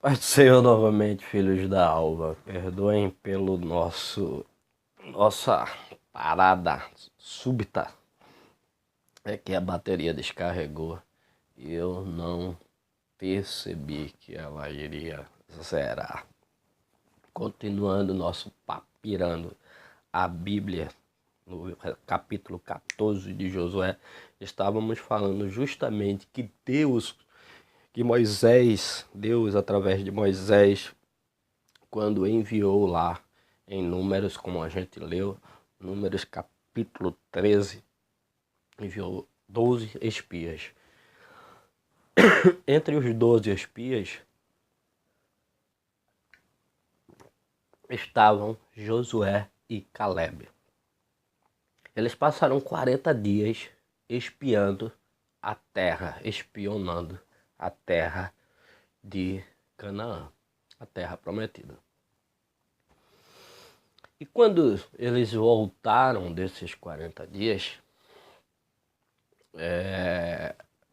Pai do Senhor novamente, filhos da alva, perdoem pelo nossa parada súbita. É que a bateria descarregou e eu não percebi que ela iria zerar. Continuando nosso papirando a Bíblia, no capítulo 14 de Josué, estávamos falando justamente que Deus através de Moisés, quando enviou lá em Números, como a gente leu, Números capítulo 13, enviou 12 espias. Entre os 12 espias estavam Josué e Caleb. Eles passaram 40 dias espionando a terra de Canaã, a terra prometida. E quando eles voltaram desses 40 dias,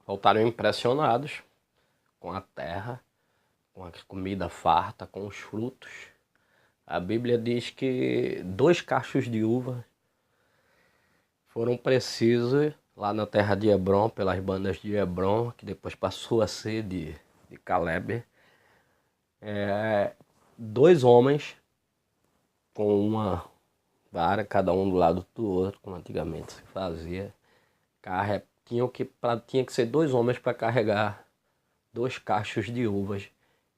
voltaram impressionados com a terra, com a comida farta, com os frutos. A Bíblia diz que 2 cachos de uva foram precisos lá na terra de Hebron, pelas bandas de Hebron, que depois passou a ser de Caleb. 2 homens com uma vara, cada um do lado do outro, como antigamente se fazia. Tinha que ser 2 homens para carregar 2 cachos de uvas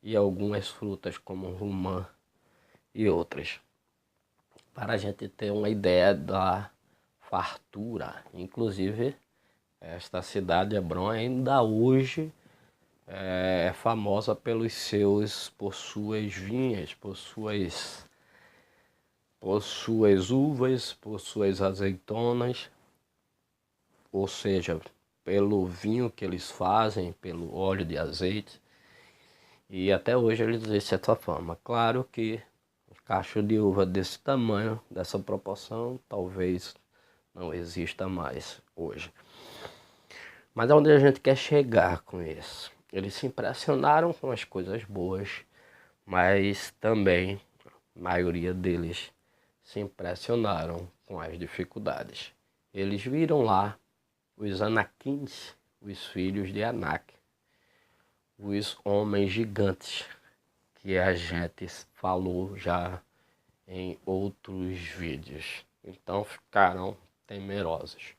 e algumas frutas como romã e outras, para a gente ter uma ideia da fartura. Inclusive, esta cidade de Hebron ainda hoje é famosa por suas vinhas, por suas uvas, por suas azeitonas, ou seja, pelo vinho que eles fazem, pelo óleo de azeite. E até hoje eles existem essa fama. Claro que cacho de uva desse tamanho, dessa proporção, talvez não exista mais hoje. Mas aonde a gente quer chegar com isso? Eles se impressionaram com as coisas boas, mas também a maioria deles se impressionaram com as dificuldades. Eles viram lá os Anaquins, os filhos de Anak, os homens gigantes, que a gente falou já em outros vídeos. Então ficaram temerosos.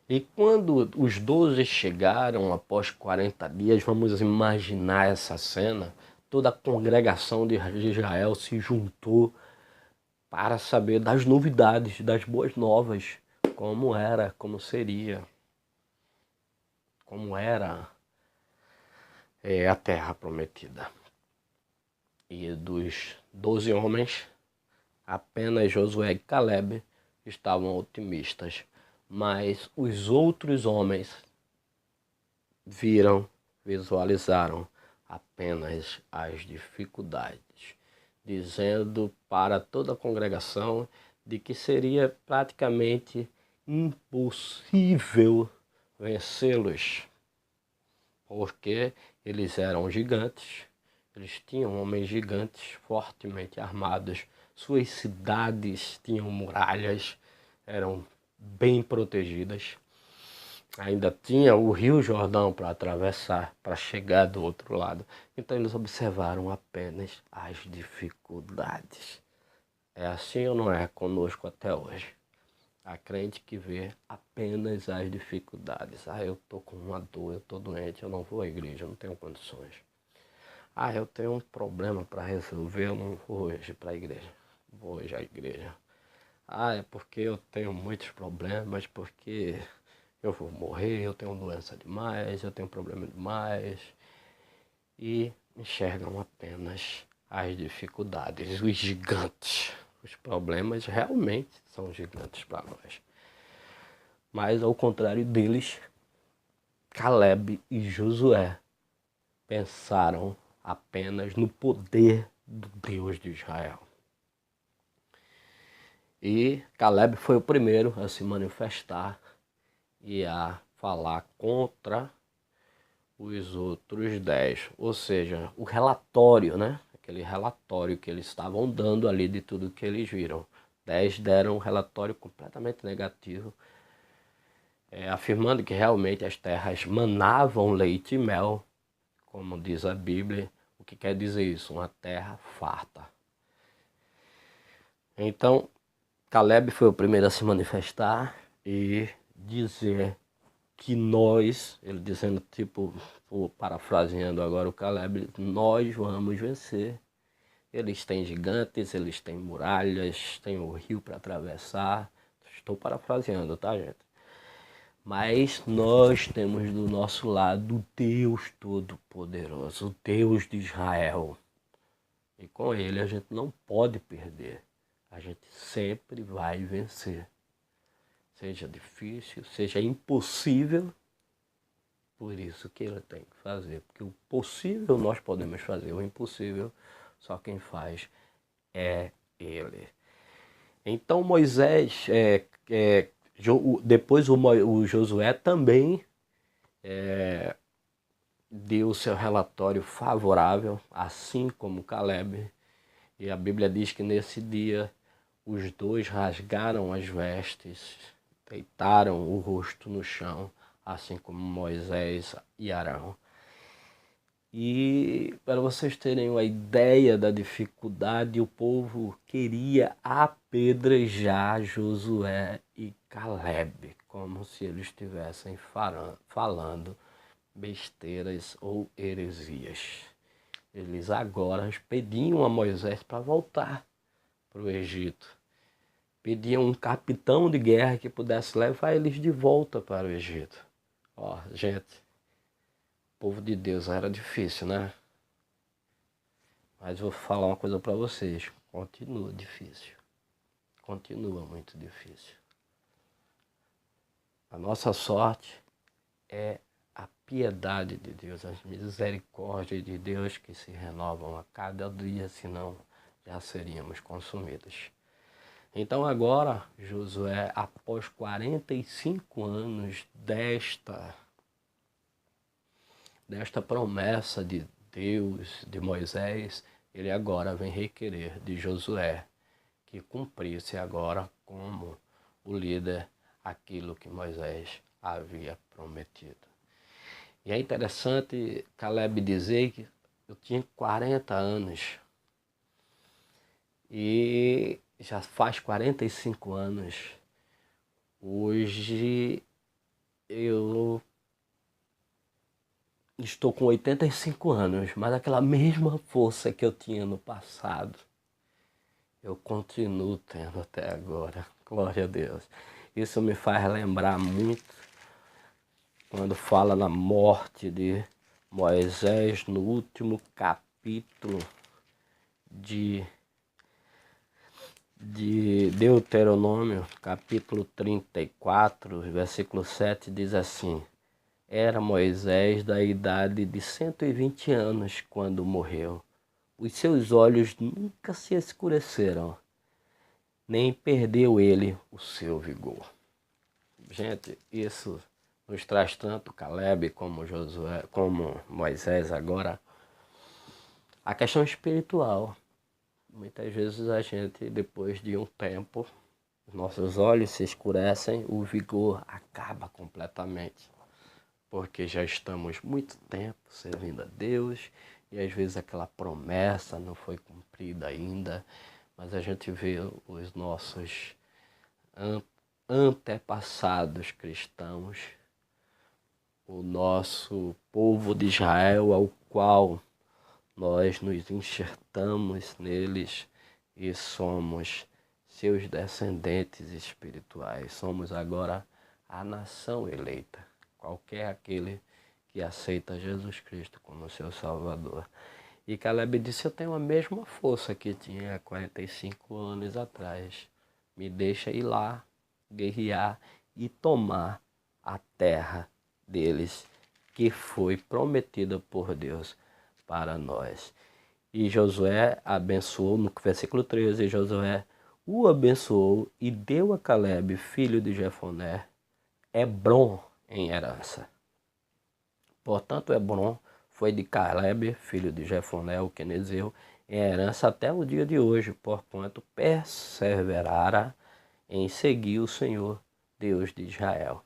E quando os 12 chegaram após 40 dias, vamos imaginar essa cena, toda a congregação de Israel se juntou para saber das novidades, das boas novas, como era, como seria, como era a terra prometida. E dos 12 homens, apenas Josué e Caleb estavam otimistas, mas os outros homens visualizaram apenas as dificuldades, dizendo para toda a congregação de que seria praticamente impossível vencê-los, porque eles eram gigantes, eles tinham homens gigantes fortemente armados, suas cidades tinham muralhas, eram bem protegidas. Ainda tinha o Rio Jordão para atravessar, para chegar do outro lado. Então eles observaram apenas as dificuldades. É assim ou não é conosco até hoje? Há crente que vê apenas as dificuldades. Eu estou com uma dor, eu estou doente, eu não vou à igreja, eu não tenho condições. Eu tenho um problema para resolver, eu não vou hoje para a igreja. Vou hoje à igreja. É porque eu tenho muitos problemas, porque eu vou morrer, eu tenho doença demais, eu tenho problema demais. E enxergam apenas as dificuldades, os gigantes. Os problemas realmente são gigantes para nós. Mas ao contrário deles, Caleb e Josué pensaram apenas no poder do Deus de Israel. E Caleb foi o primeiro a se manifestar e a falar contra os outros 10. Ou seja, o relatório, né? Aquele relatório que eles estavam dando ali de tudo que eles viram. 10 deram um relatório completamente negativo, afirmando que realmente as terras manavam leite e mel, como diz a Bíblia. O que quer dizer isso? Uma terra farta. Então, Caleb foi o primeiro a se manifestar e dizer que nós, ele dizendo, tipo, parafraseando agora o Caleb, nós vamos vencer. Eles têm gigantes, eles têm muralhas, têm o rio para atravessar. Estou parafraseando, tá, gente? Mas nós temos do nosso lado o Deus Todo-Poderoso, o Deus de Israel. E com ele a gente não pode perder. A gente sempre vai vencer. Seja difícil, seja impossível, por isso que ele tem que fazer. Porque o possível nós podemos fazer, o impossível só quem faz é ele. Então Moisés, depois o Josué também deu seu relatório favorável, assim como Caleb. E a Bíblia diz que nesse dia os dois rasgaram as vestes, deitaram o rosto no chão, assim como Moisés e Arão. E para vocês terem uma ideia da dificuldade, o povo queria apedrejar Josué e Caleb, como se eles estivessem falando besteiras ou heresias. Eles agora pediam a Moisés para voltar para o Egito. Pediam um capitão de guerra que pudesse levar eles de volta para o Egito. Ó, gente, o povo de Deus era difícil, né? Mas vou falar uma coisa para vocês. Continua difícil. Continua muito difícil. A nossa sorte é a piedade de Deus, as misericórdias de Deus que se renovam a cada dia, senão já seríamos consumidos. Então agora, Josué, após 45 anos desta promessa de Deus, de Moisés, ele agora vem requerer de Josué que cumprisse agora como o líder aquilo que Moisés havia prometido. E é interessante Caleb dizer que eu tinha 40 anos e já faz 45 anos. Hoje eu estou com 85 anos, mas aquela mesma força que eu tinha no passado, eu continuo tendo até agora. Glória a Deus. Isso me faz lembrar muito quando fala na morte de Moisés no último capítulo de Deuteronômio, capítulo 34, versículo 7, diz assim: Era Moisés da idade de 120 anos quando morreu. Os seus olhos nunca se escureceram, nem perdeu ele o seu vigor. Gente, isso nos traz tanto Caleb como Josué, como Moisés agora, a questão espiritual. Muitas vezes a gente, depois de um tempo, nossos olhos se escurecem, o vigor acaba completamente. Porque já estamos muito tempo servindo a Deus e às vezes aquela promessa não foi cumprida ainda, mas a gente vê os nossos antepassados cristãos, o nosso povo de Israel, ao qual nós nos enxertamos neles e somos seus descendentes espirituais. Somos agora a nação eleita. Qualquer aquele que aceita Jesus Cristo como seu Salvador. E Caleb disse, eu tenho a mesma força que tinha 45 anos atrás. Me deixa ir lá, guerrear e tomar a terra deles, que foi prometida por Deus para nós. E Josué abençoou, no versículo 13, Josué o abençoou e deu a Caleb, filho de Jefoné, Hebrom em herança. Portanto, Hebron foi de Caleb, filho de Jefoné, o quenezeu, em herança até o dia de hoje, porquanto perseverara em seguir o Senhor, Deus de Israel.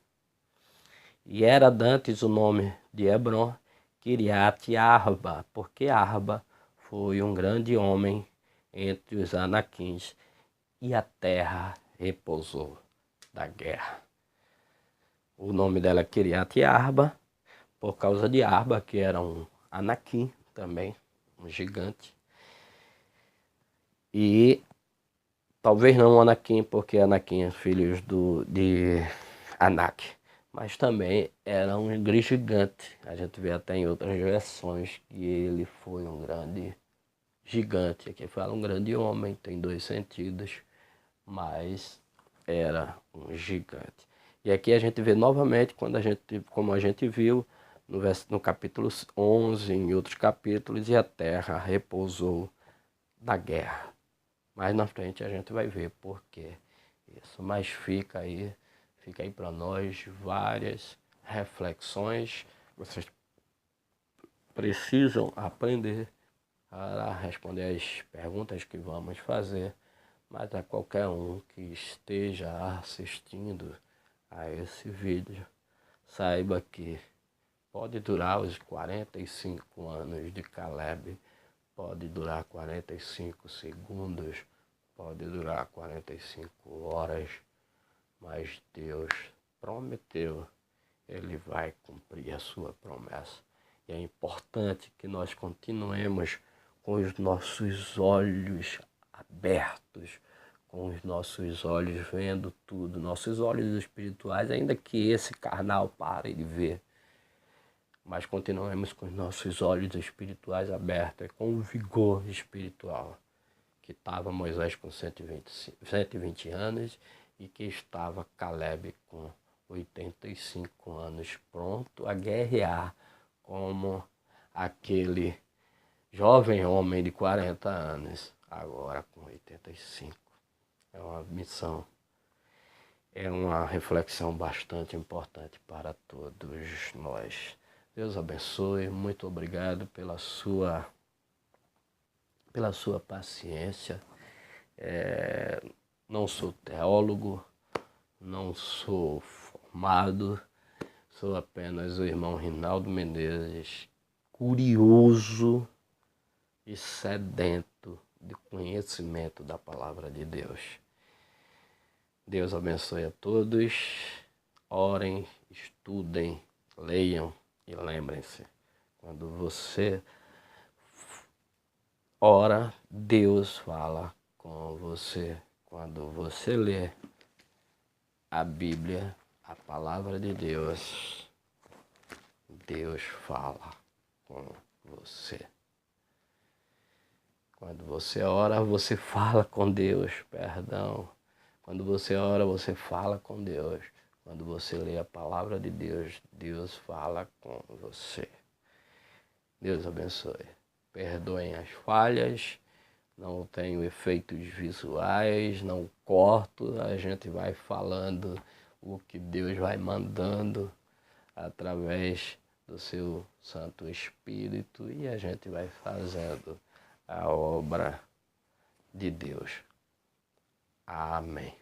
E era dantes o nome de Hebron, Kiriat Arba, porque Arba foi um grande homem entre os anaquins, e a terra repousou da guerra. O nome dela é Kiriat Arba, por causa de Arba, que era um anaquim também, um gigante. E talvez não Anakin, porque Anakin é filho de Anak, mas também era um gigante. A gente vê até em outras versões que ele foi um grande gigante. Aqui fala um grande homem, tem dois sentidos, mas era um gigante. E aqui a gente vê novamente, como a gente viu no capítulo 11, em outros capítulos, e a terra repousou da guerra. Mais na frente a gente vai ver por que isso. Mas fica aí para nós várias reflexões. Vocês precisam aprender para responder as perguntas que vamos fazer. Mas a qualquer um que esteja assistindo a esse vídeo, saiba que pode durar os 45 anos de Caleb, pode durar 45 segundos, pode durar 45 horas, mas Deus prometeu, Ele vai cumprir a sua promessa. E é importante que nós continuemos com os nossos olhos abertos, com os nossos olhos vendo tudo, nossos olhos espirituais, ainda que esse carnal pare de ver, mas continuemos com os nossos olhos espirituais abertos, com o vigor espiritual que estava Moisés com 120 anos e que estava Caleb com 85 anos, pronto a guerrear como aquele jovem homem de 40 anos, agora com 85. É uma missão, é uma reflexão bastante importante para todos nós. Deus abençoe, muito obrigado pela sua paciência. Não sou teólogo, não sou formado, sou apenas o irmão Rinaldo Menezes, curioso e sedento de conhecimento da palavra de Deus. Deus abençoe a todos, orem, estudem, leiam e lembrem-se, quando você ora, Deus fala com você. Quando você lê a Bíblia, a palavra de Deus, Deus fala com você. Quando você ora, você fala com Deus, perdão. Quando você ora, você fala com Deus. Quando você lê a palavra de Deus, Deus fala com você. Deus abençoe. Perdoem as falhas, não tenho efeitos visuais, não corto, a gente vai falando o que Deus vai mandando através do seu Santo Espírito e a gente vai fazendo a obra de Deus. Amém.